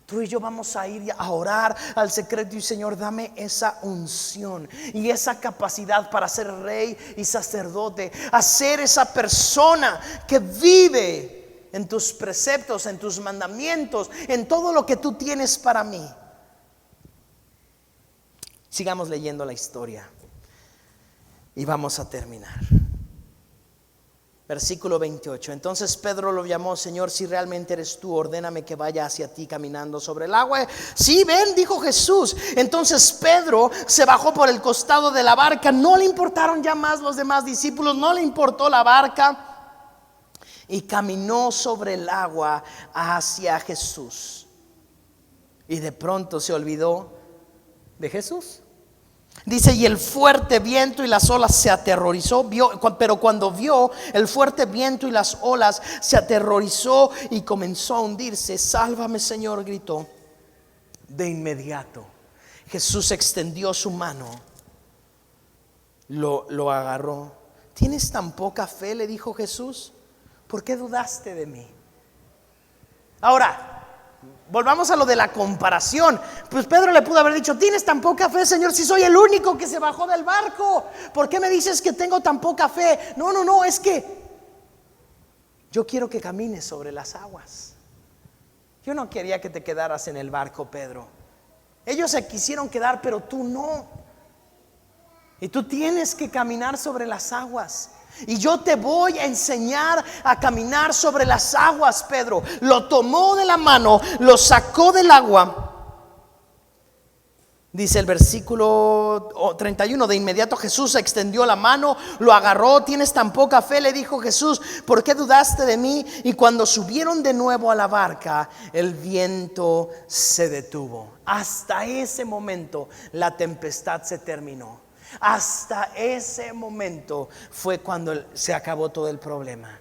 Tú y yo vamos a ir a orar al secreto y Señor, dame esa unción y esa capacidad para ser rey y sacerdote, a ser esa persona que vive en tus preceptos, en tus mandamientos, en todo lo que tú tienes para mí. Sigamos leyendo la historia y vamos a terminar. Versículo 28. Entonces Pedro lo llamó: Señor, si realmente eres tú, ordéname que vaya hacia ti caminando sobre el agua. Sí, ven, dijo Jesús. Entonces Pedro se bajó por el costado de la barca. No le importaron ya más los demás discípulos, no le importó la barca, y caminó sobre el agua hacia Jesús. Y de pronto se olvidó de Jesús. Dice: y el fuerte viento y las olas se aterrorizó, pero cuando vio el fuerte viento y las olas, se aterrorizó y comenzó a hundirse. Sálvame, Señor, gritó. De inmediato Jesús extendió su mano, lo agarró. ¿Tienes tan poca fe?, le dijo Jesús. ¿Por qué dudaste de mí? Ahora volvamos a lo de la comparación. Pues Pedro le pudo haber dicho: ¿tienes tan poca fe, Señor, si soy el único que se bajó del barco? ¿Por qué me dices que tengo tan poca fe? No, es que yo quiero que camines sobre las aguas. Yo no quería que te quedaras en el barco, Pedro. Ellos se quisieron quedar, pero tú no. Y tú tienes que caminar sobre las aguas. Y yo te voy a enseñar a caminar sobre las aguas, Pedro. Lo tomó de la mano, lo sacó del agua. Dice el versículo 31: de inmediato Jesús extendió la mano, lo agarró. ¿Tienes tan poca fe?, le dijo Jesús. ¿Por qué dudaste de mí? Y cuando subieron de nuevo a la barca, el viento se detuvo. Hasta ese momento la tempestad se terminó. Hasta ese momento fue cuando se acabó todo el problema.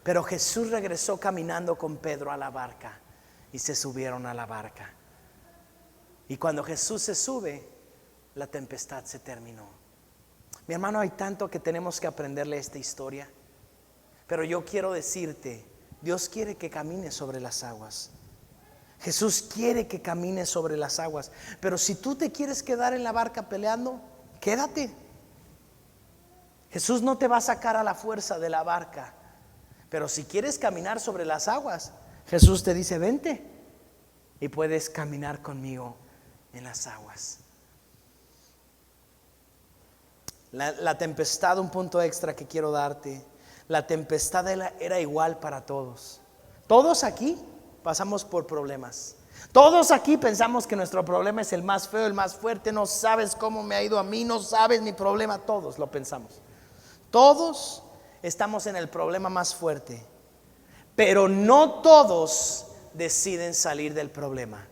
Pero Jesús regresó caminando con Pedro a la barca y se subieron a la barca. Y cuando Jesús se sube, la tempestad se terminó. Mi hermano, hay tanto que tenemos que aprenderle a esta historia. Pero yo quiero decirte, Dios quiere que camines sobre las aguas. Jesús quiere que camines sobre las aguas. Pero si tú te quieres quedar en la barca peleando, quédate. Jesús no te va a sacar a la fuerza de la barca. Pero si quieres caminar sobre las aguas, Jesús te dice: vente y puedes caminar conmigo en las aguas. La tempestad, un punto extra que quiero darte. La tempestad era igual para todos. Todos aquí pasamos por problemas. Todos aquí pensamos que nuestro problema es el más feo, el más fuerte. No sabes cómo me ha ido a mí, no sabes mi problema. Todos lo pensamos. Todos estamos en el problema más fuerte, pero no todos deciden salir del problema.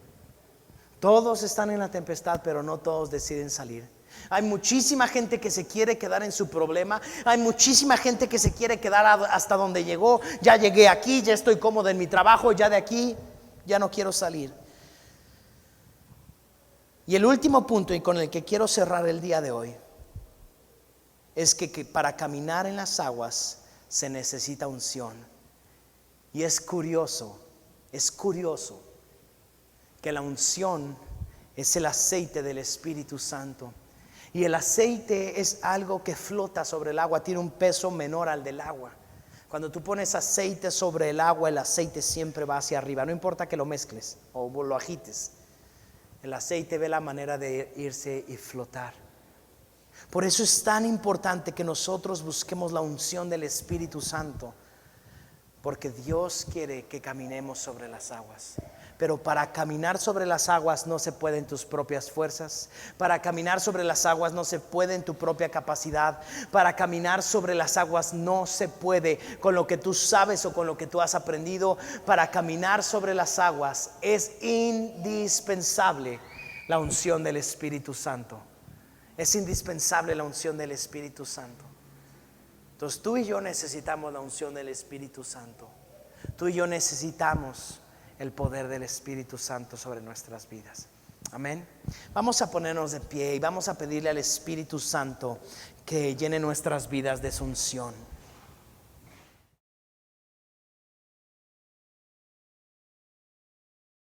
Todos están en la tempestad, pero no todos deciden salir. Hay muchísima gente que se quiere quedar en su problema. Hay muchísima gente que se quiere quedar hasta donde llegó. Ya llegué aquí, ya estoy cómodo en mi trabajo, ya de aquí ya no quiero salir. Y el último punto, y con el que quiero cerrar el día de hoy, es que para caminar en las aguas se necesita unción. Y es curioso que la unción es el aceite del Espíritu Santo. Y el aceite es algo que flota sobre el agua, tiene un peso menor al del agua. Cuando tú pones aceite sobre el agua, el aceite siempre va hacia arriba, no importa que lo mezcles o lo agites. El aceite ve la manera de irse y flotar. Por eso es tan importante que nosotros busquemos la unción del Espíritu Santo, porque Dios quiere que caminemos sobre las aguas. Pero para caminar sobre las aguas no se puede en tus propias fuerzas. Para caminar sobre las aguas no se puede en tu propia capacidad. Para caminar sobre las aguas no se puede con lo que tú sabes o con lo que tú has aprendido. Para caminar sobre las aguas es indispensable la unción del Espíritu Santo. Es indispensable la unción del Espíritu Santo. Entonces tú y yo necesitamos la unción del Espíritu Santo. Tú y yo necesitamos el poder del Espíritu Santo sobre nuestras vidas. Amén. Vamos a ponernos de pie y vamos a pedirle al Espíritu Santo que llene nuestras vidas de su unción.